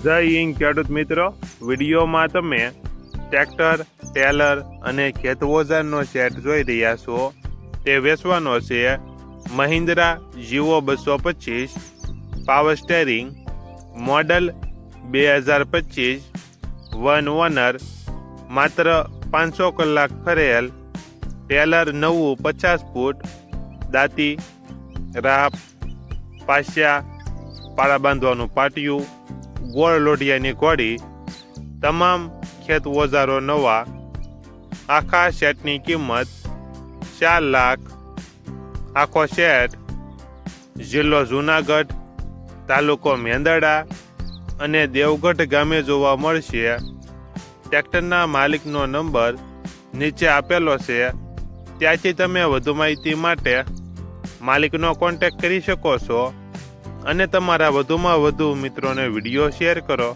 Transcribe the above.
જય હિન્દ ખેડૂત મિત્રો, વિડીયોમાં તમે ટ્રેક્ટર, ટેલર અને ખેત ઓજારનો સેટ જોઈ રહ્યા છો. તે વેચવાનો છે. મહિન્દ્રા જીવો 225 power steering, model 2025, one honour, માત્ર 500 કલાક ફરેલ. ટેલર નવું 50 ફૂટ, દાંતી, રાપ, પાસ્યા, પાળા બાંધવાનું પાટિયું, ગોળ લોઢિયાની ઘોડી, તમામ ખેત ઓજારો નવા. આખા સેટની કિંમત 4 લાખ. આખો સેટ જિલ્લો જૂનાગઢ, તાલુકો મેંદરડા અને દેવગઢ ગામે જોવા મળશે. ટ્રેક્ટરના માલિકનો નંબર નીચે આપેલો છે, ત્યાંથી તમે વધુ માહિતી માટે માલિકનો કોન્ટેક્ટ કરી શકો છો અને તમારા વધુમાં વધુ મિત્રોને વિડીયો શેર કરો.